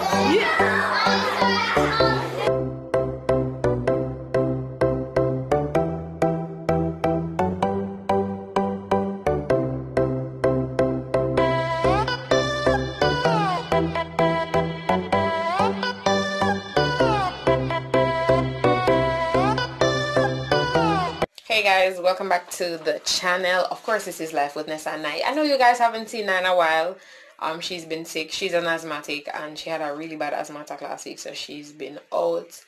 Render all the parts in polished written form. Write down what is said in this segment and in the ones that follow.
Hey guys, welcome back to the channel. Of course, this is Life with Nessa and I know you guys haven't seen her in a while. She's been sick. She's an asthmatic and she had a really bad asthma attack last week, so she's been out.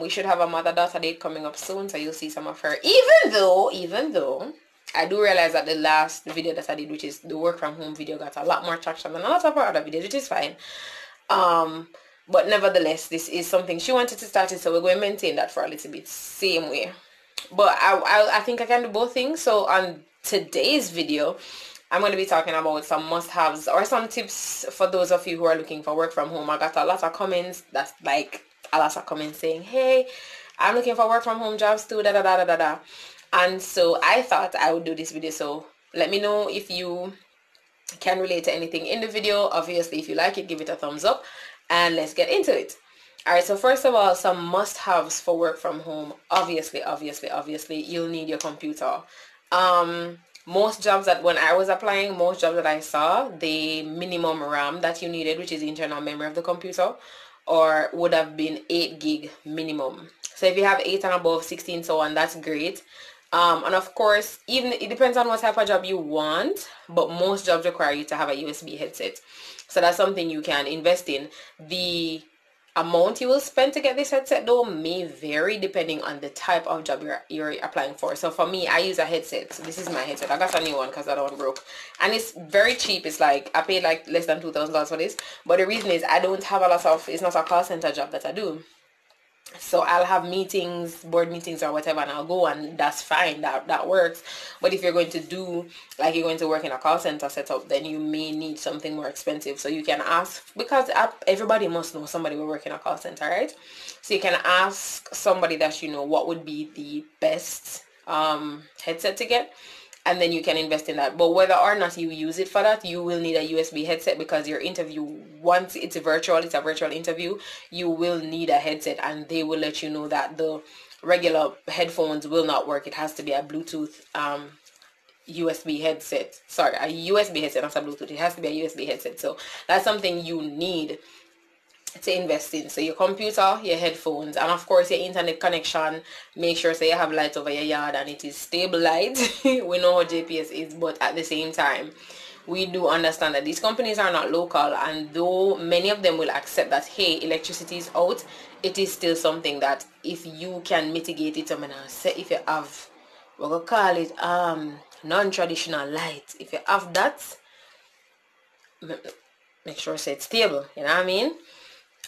We should have a mother-daughter date coming up soon, so you'll see some of her. Even though I do realize that the last video that I did, which is the work from home video, got a lot more traction than a lot of her other videos, which is fine. But nevertheless, this is something she wanted to start it, so we're going to maintain that for a little bit, same way. But I think I can do both things. So on today's video, I'm going to be talking about some must-haves or some tips for those of you who are looking for work from home. I got a lot of comments, that's like a lot of comments saying, hey, I'm looking for work from home jobs too, da da da da da da. And so I thought I would do this video. So let me know if you can relate to anything in the video. Obviously, if you like it, give it a thumbs up and let's get into it. Alright, so first of all, some must-haves for work from home. Obviously, you'll need your computer. Most jobs that when I was applying, most jobs that I saw, the minimum RAM that you needed, which is the internal memory of the computer, or would have been 8 gig minimum. So if you have 8 and above, 16, so on, that's great. And of course, even it depends on what type of job you want, but most jobs require you to have a USB headset. So that's something you can invest in. The amount you will spend to get this headset though may vary depending on the type of job you're applying for. So for me, I use a headset. So this is my headset. I got a new one because that one broke, and it's very cheap. It's like I paid like less than $2,000 for this, but the reason is I don't have a lot of, it's not a call center job that I do. So I'll have meetings, board meetings or whatever, and I'll go, and that's fine, that works. But if you're going to do, like you're going to work in a call center setup, then you may need something more expensive. So you can ask, because everybody must know somebody will work in a call center, right? So you can ask somebody that you know what would be the best headset to get, and then you can invest in that. But whether or not you use it for that, you will need a USB headset, because your interview, once it's a virtual interview, you will need a headset, and they will let you know that the regular headphones will not work. It has to be a Bluetooth USB headset. Sorry, a USB headset, not a Bluetooth. It has to be a USB headset. So that's something you need to invest in. So your computer, your headphones, and of course your internet connection. Make sure so you have lights over your yard and it is stable light. We know how JPS is, but at the same time we do understand that these companies are not local, and though many of them will accept that, hey, electricity is out, it is still something that if you can mitigate it, I mean, say if you have, we're gonna call it non-traditional light, if you have that, make sure it's stable, you know what I mean?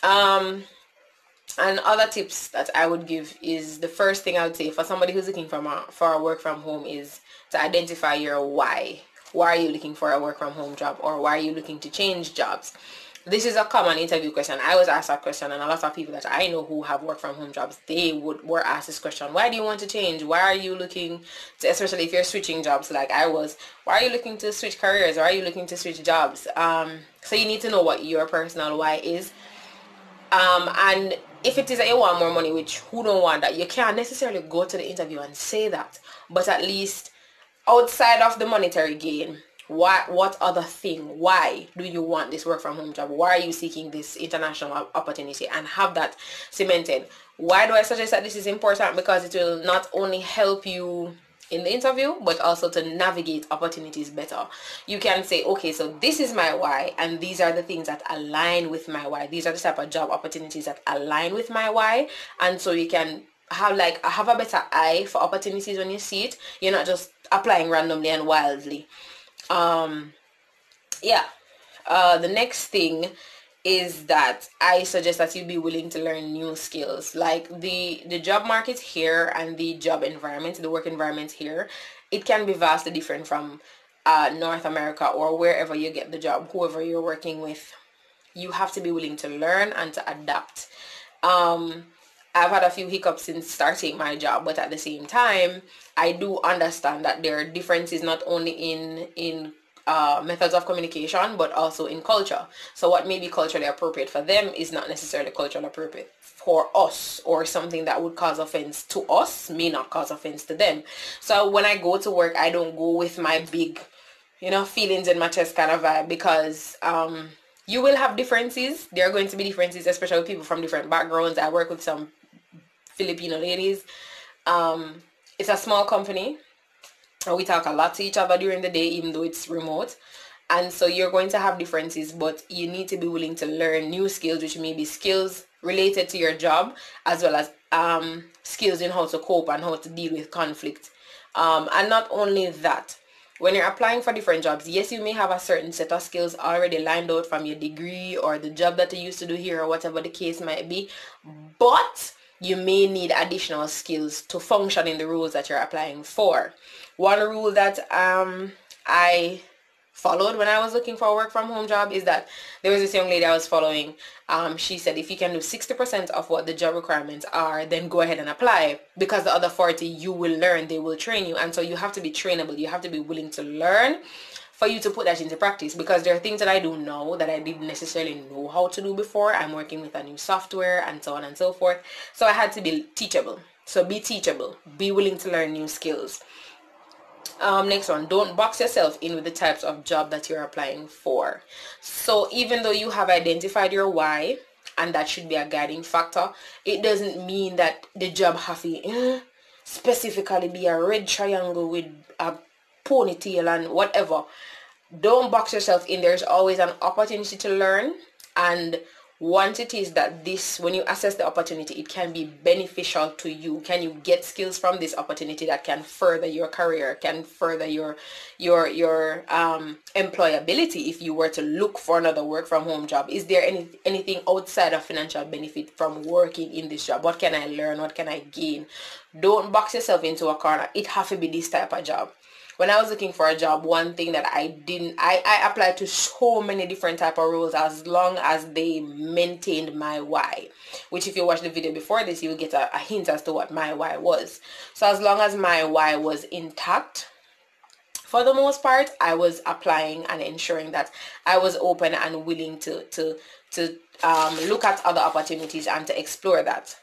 And other tips that I would give is, the first thing I would say for somebody who's looking for a work from home is to identify your why. Why are you looking for a work from home job, or why are you looking to change jobs? This is a common interview question. I was asked that question, and a lot of people that I know who have work from home jobs, they were asked this question. Why do you want to change? Why are you looking to, especially if you're switching jobs like I was, why are you looking to switch careers? Why are you looking to switch jobs? So you need to know what your personal why is. And if it is that you want more money, which who don't want that, you can't necessarily go to the interview and say that, but at least outside of the monetary gain, what other thing, why do you want this work from home job? Why are you seeking this international opportunity? And have that cemented. Why do I suggest that this is important? Because it will not only help you in the interview, but also to navigate opportunities better. You can say, okay, so this is my why, and these are the things that align with my why. These are the type of job opportunities that align with my why, and so you can have a better eye for opportunities when you see it. You're not just applying randomly and wildly. The next thing is that I suggest that you be willing to learn new skills. Like the job market here and the job environment, the work environment here, it can be vastly different from North America or wherever you get the job, whoever you're working with. You have to be willing to learn and to adapt. I've had a few hiccups since starting my job, but at the same time, I do understand that there are differences not only in methods of communication, but also in culture. So what may be culturally appropriate for them is not necessarily culturally appropriate for us, or something that would cause offense to us may not cause offense to them. So when I go to work, I don't go with my big, feelings in my chest kind of vibe, because you will have differences. There are going to be differences, especially with people from different backgrounds. I work with some Filipino ladies. It's a small company, and we talk a lot to each other during the day, even though it's remote. And so you're going to have differences, but you need to be willing to learn new skills, which may be skills related to your job, as well as skills in how to cope and how to deal with conflict. And not only that, when you're applying for different jobs, yes, you may have a certain set of skills already lined out from your degree or the job that you used to do here, or whatever the case might be, but you may need additional skills to function in the roles that you're applying for. One rule that I followed when I was looking for a work from home job is that there was this young lady I was following. She said, if you can do 60% of what the job requirements are, then go ahead and apply, because the other 40 you will learn, they will train you. And so you have to be trainable. You have to be willing to learn for you to put that into practice, because there are things that I do now that I didn't necessarily know how to do before. I'm working with a new software and so on and so forth. So I had to be teachable. So be teachable. Be willing to learn new skills. Next one, don't box yourself in with the types of job that you're applying for. So even though you have identified your why, and that should be a guiding factor, it doesn't mean that the job have to specifically be a red triangle with a ponytail and whatever. Don't box yourself in. There's always an opportunity to learn, and once it is that this, when you assess the opportunity, it can be beneficial to you. Can you get skills from this opportunity that can further your career, can further your employability if you were to look for another work from home job? Is there anything outside of financial benefit from working in this job? What can I learn? What can I gain? Don't box yourself into a corner. It has to be this type of job. When I was looking for a job, one thing that I applied to so many different type of roles, as long as they maintained my why, which if you watch the video before this, you will get a hint as to what my why was. So as long as my why was intact, for the most part, I was applying and ensuring that I was open and willing to look at other opportunities and to explore that.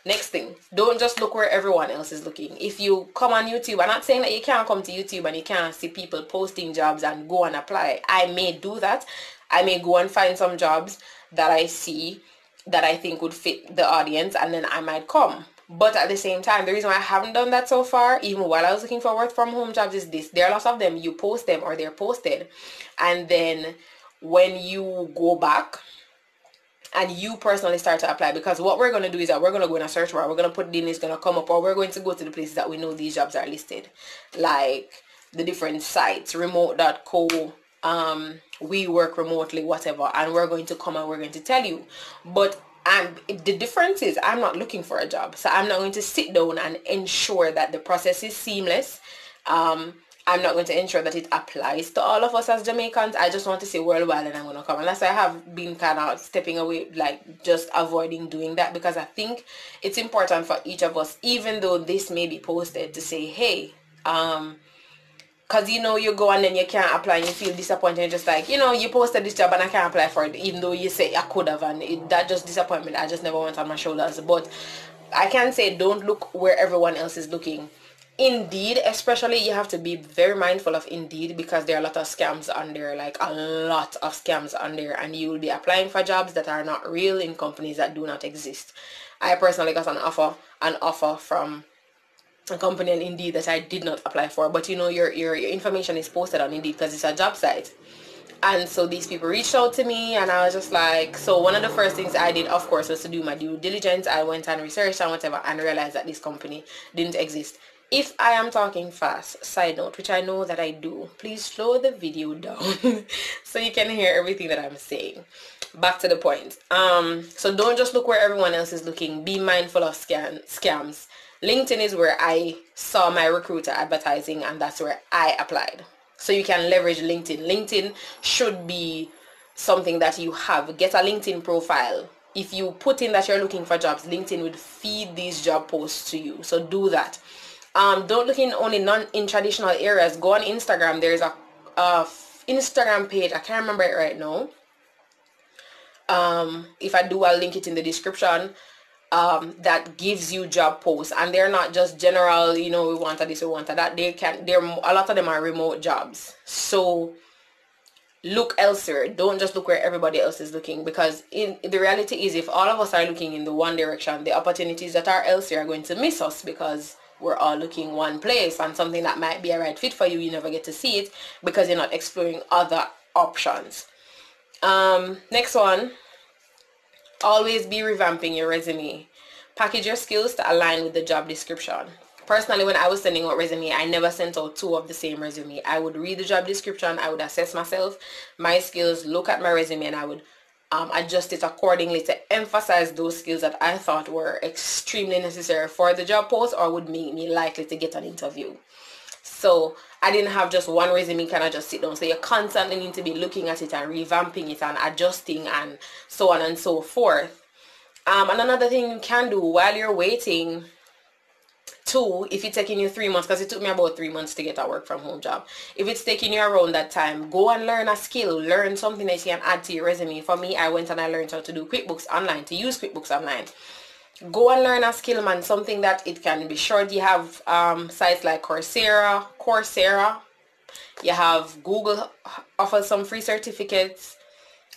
Next thing, don't just look where everyone else is looking. If you come on YouTube, I'm not saying that you can't come to YouTube and you can't see people posting jobs and go and apply. I may do that. I may go and find some jobs that I see that I think would fit the audience, and then I might come. But at the same time, the reason why I haven't done that so far, even while I was looking for work from home jobs, is this. There are lots of them. You post them or they're posted. And then when you go back and you personally start to apply, because what we're going to do is that we're going to go in a search bar, we're going to put it in, it's going to come up, or we're going to go to the places that we know these jobs are listed, like the different sites, remote.co, we work remotely, whatever, and we're going to come and we're going to tell you. But the difference is I'm not looking for a job, so I'm not going to sit down and ensure that the process is seamless. I'm not going to ensure that it applies to all of us as Jamaicans. I just want to say worldwide and I'm going to come. Unless I have been kind of stepping away, like just avoiding doing that, because I think it's important for each of us, even though this may be posted, to say, hey, because you go and then you can't apply and you feel disappointed. You're just like, you posted this job and I can't apply for it, even though you say I could have, and that just disappointment I just never went on my shoulders. But I can say, don't look where everyone else is looking. Indeed, especially, you have to be very mindful of Indeed, because there are a lot of scams on there, like a lot of scams on there, and you will be applying for jobs that are not real in companies that do not exist. I personally got an offer from a company on Indeed that I did not apply for, but your information is posted on Indeed because it's a job site. And so these people reached out to me, and I was just like, so one of the first things I did, of course, was to do my due diligence. I went and researched and whatever, and realized that this company didn't exist. If I am talking fast, side note, which I know that I do, please slow the video down so you can hear everything that I'm saying. Back to the point. So don't just look where everyone else is looking. Be mindful of scams. LinkedIn is where I saw my recruiter advertising, and that's where I applied. So you can leverage LinkedIn. LinkedIn should be something that you have. Get a LinkedIn profile. If you put in that you're looking for jobs, LinkedIn would feed these job posts to you. So do that. Don't look in only in traditional areas. Go on Instagram. There's a Instagram page. I can't remember it right now. If I do, I'll link it in the description. That gives you job posts, and they're not just general, you know, we want this, we want that. They're a lot of them are remote jobs. So look elsewhere. Don't just look where everybody else is looking, because the reality is, if all of us are looking in the one direction, the opportunities that are elsewhere are going to miss us, because we're all looking one place, and something that might be a right fit for you, you never get to see it because you're not exploring other options. Next one, always be revamping your resume. Package your skills to align with the job description. Personally, when I was sending out resume, I never sent out two of the same resume. I would read the job description, I would assess myself, my skills, look at my resume, and I would adjust it accordingly to emphasize those skills that I thought were extremely necessary for the job post or would make me likely to get an interview. So I didn't have just one resume, kind of just sit down. So you constantly need to be looking at it and revamping it and adjusting and so on and so forth. And another thing you can do while you're waiting, too, if it's taking you 3 months, because it took me about 3 months to get a work from home job. If it's taking you around that time, go and learn a skill, learn something that you can add to your resume. For me, I went and I learned how to do QuickBooks Online, to use QuickBooks Online. Go and learn a skill, man, something that it can be short. You have sites like Coursera. You have Google offers some free certificates.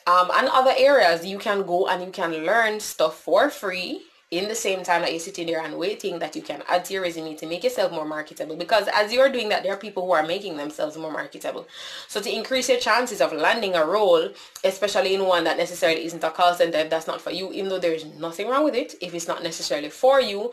And other areas you can go and you can learn stuff for free in the same time that you're sitting there and waiting, that you can add to your resume to make yourself more marketable. Because as you're doing that, there are people who are making themselves more marketable. So to increase your chances of landing a role, especially in one that necessarily isn't a call center, if that's not for you, even though there's nothing wrong with it, if it's not necessarily for you,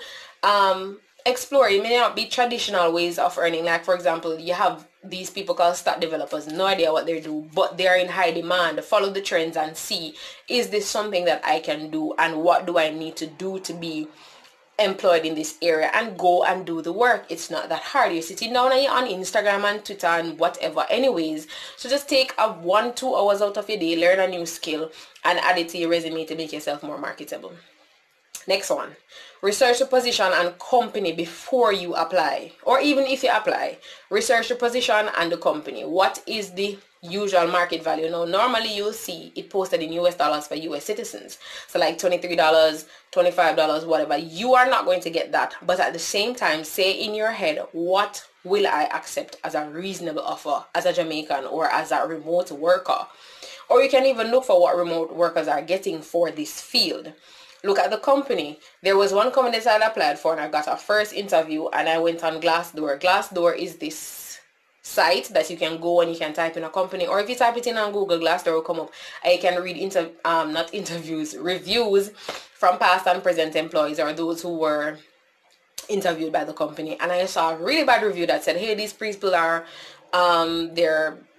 explore. It may not be traditional ways of earning. Like, for example, you have these people called stack developers, no idea what they do, but they are in high demand. Follow the trends and see, is this something that I can do, and what do I need to do to be employed in this area, and go and do the work. It's not that hard. You're sitting down and you're on Instagram and Twitter and whatever anyways. So just take 1-2 hours out of your day, learn a new skill, and add it to your resume to make yourself more marketable. Next one, research the position and company before you apply, or even if you apply. Research the position and the company. What is the usual market value? Now, normally you'll see it posted in US dollars for US citizens. So like $23, $25, whatever. You are not going to get that. But at the same time, say in your head, what will I accept as a reasonable offer as a Jamaican or as a remote worker? Or you can even look for what remote workers are getting for this field. Look at the company. There was one company that I applied for and I got a first interview, and I went on Glassdoor. Glassdoor is this site that you can go and you can type in a company, or if you type it in on Google, Glassdoor will come up and you can read reviews from past and present employees or those who were interviewed by the company. And I saw a really bad review that said, hey, these people are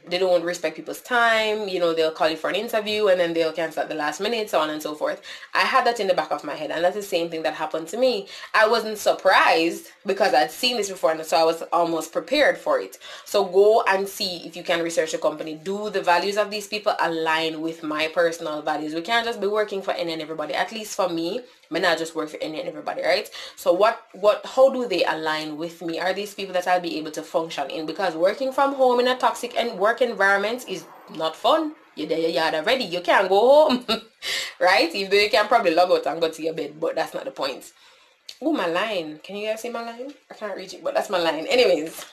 they don't respect people's time, you know, they'll call you for an interview and then they'll cancel at the last minute, so on and so forth. I had that in the back of my head, and that's the same thing that happened to me. I wasn't surprised because I'd seen this before, and so I was almost prepared for it. So go and see if you can research the company. Do the values of these people align with my personal values? We can't just be working for any and everybody. At least for me, I may not just work for any and everybody, right? So how do they align with me? Are these people that I'll be able to function in? Because working from home in a toxic and work environment is not fun. You're there, you're already, you can't go home, right? Even though you can probably log out and go to your bed, but that's not the point. Oh, my line. Can you guys see my line? I can't reach it, but that's my line. Anyways,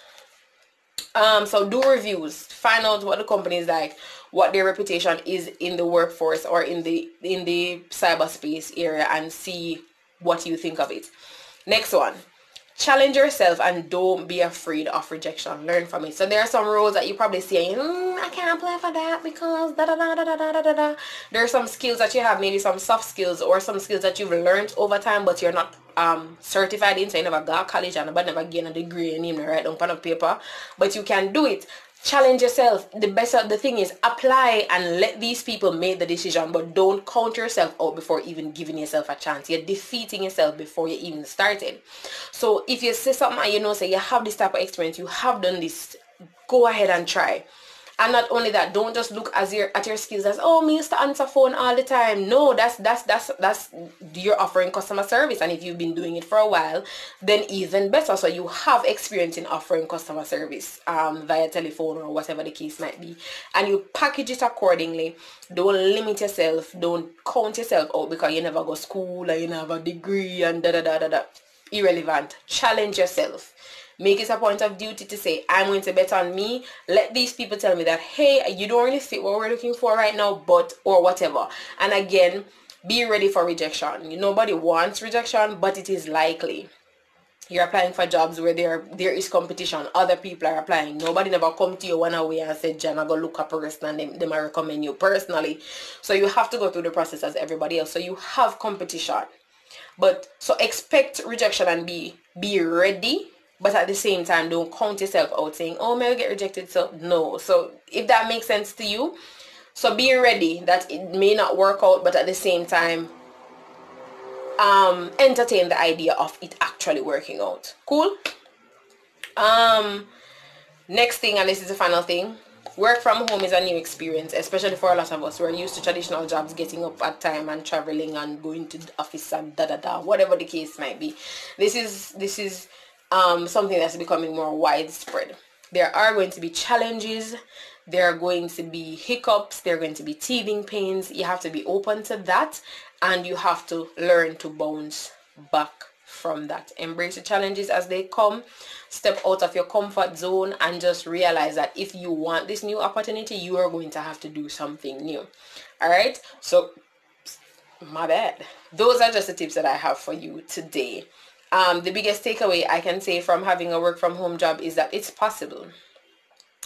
so do reviews. Find out what the company is like, what their reputation is in the workforce or in the cyberspace area, and see what you think of it. Next one, challenge yourself and don't be afraid of rejection. Learn from it. So there are some roles that you probably see, I can't apply for that because da da da da da da da da. There are some skills that you have, maybe some soft skills or some skills that you've learned over time, but you're not certified in, so you never got to college and never gain a degree and even write down on a paper, but you can do it. Challenge yourself. The thing is, apply and let these people make the decision, but don't count yourself out before even giving yourself a chance. You're defeating yourself before you even started. So if you say something and say you have this type of experience, you have done this, go ahead and try. And not only that, don't just look at your skills as, oh, me used to answer phone all the time. No, that's you're offering customer service, and if you've been doing it for a while, then even better. So you have experience in offering customer service via telephone or whatever the case might be, and you package it accordingly. Don't limit yourself. Don't count yourself out because you never go to school or you never have a degree and da da da da da. Irrelevant. Challenge yourself. Make it a point of duty to say, I'm going to bet on me. Let these people tell me that, hey, you don't really fit what we're looking for right now, but, or whatever. And again, be ready for rejection. Nobody wants rejection, but it is likely. You're applying for jobs where there is competition. Other people are applying. Nobody never come to you one away and said, Jan, I go look a person and they might recommend you personally. So you have to go through the process as everybody else. So you have competition. But so expect rejection and be ready. But at the same time, don't count yourself out saying, oh, may I get rejected? So no. So if that makes sense to you, so be ready that it may not work out, but at the same time, entertain the idea of it actually working out. Cool? Next thing, and this is the final thing, work from home is a new experience, especially for a lot of us. We're used to traditional jobs, getting up at time and traveling and going to the office and da-da-da, whatever the case might be. This is something that's becoming more widespread. There are going to be challenges. There are going to be hiccups. There are going to be teething pains. You have to be open to that, and you have to learn to bounce back from that. Embrace the challenges as they come. Step out of your comfort zone and just realize that if you want this new opportunity, you are going to have to do something new. All right? So, my bad. Those are just the tips that I have for you today. The biggest takeaway I can say from having a work from home job is that it's possible.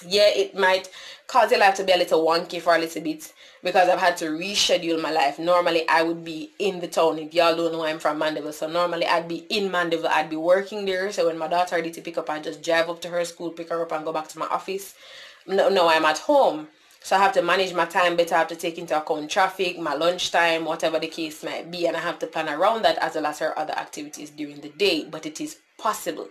Yeah, it might cause your life to be a little wonky for a little bit because I've had to reschedule my life. Normally, I would be in the town. If y'all don't know, I'm from Mandeville. So normally, I'd be in Mandeville. I'd be working there. So when my daughter ready to pick up, I just drive up to her school, pick her up, and go back to my office. No, I'm at home. So I have to manage my time better. I have to take into account traffic, my lunchtime, whatever the case might be. And I have to plan around that as well as her other activities during the day. But it is possible.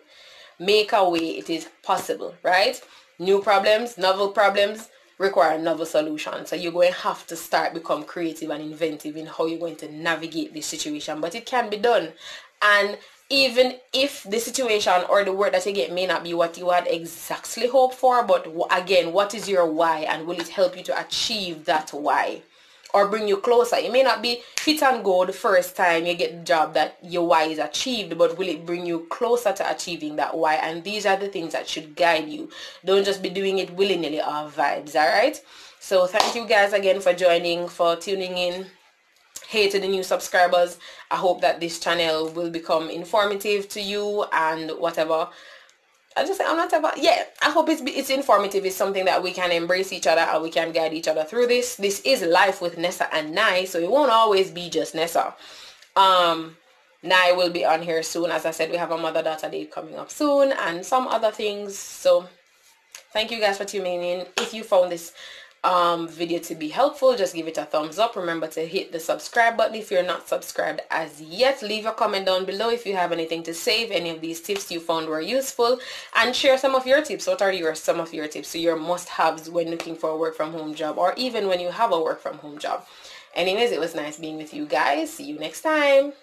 Make a way. It is possible, right? New problems, novel problems require novel solutions. So you're going to have to become creative and inventive in how you're going to navigate this situation. But it can be done. And even if the situation or the work that you get may not be what you had exactly hoped for, but again, what is your why, and will it help you to achieve that why or bring you closer? It may not be hit and go the first time you get the job that your why is achieved, but will it bring you closer to achieving that why? And these are the things that should guide you. Don't just be doing it willy-nilly or vibes. All right? So thank you guys again for joining, for tuning in. Hey to the new subscribers. I hope that this channel will become informative to you and whatever. I hope it's informative. It's something that we can embrace each other and we can guide each other through this. This is life with Nessa and Nai, so it won't always be just Nessa. Nai will be on here soon. As I said, we have a mother-daughter date coming up soon and some other things. So thank you guys for tuning in. If you found this video to be helpful, just give it a thumbs up. Remember to hit the subscribe button if you're not subscribed as yet. Leave a comment down below if you have anything to say, if any of these tips you found were useful, and share some of your tips. What are some of your tips, so your must-haves when looking for a work from home job, or even when you have a work from home job? Anyways, it was nice being with you guys. See you next time.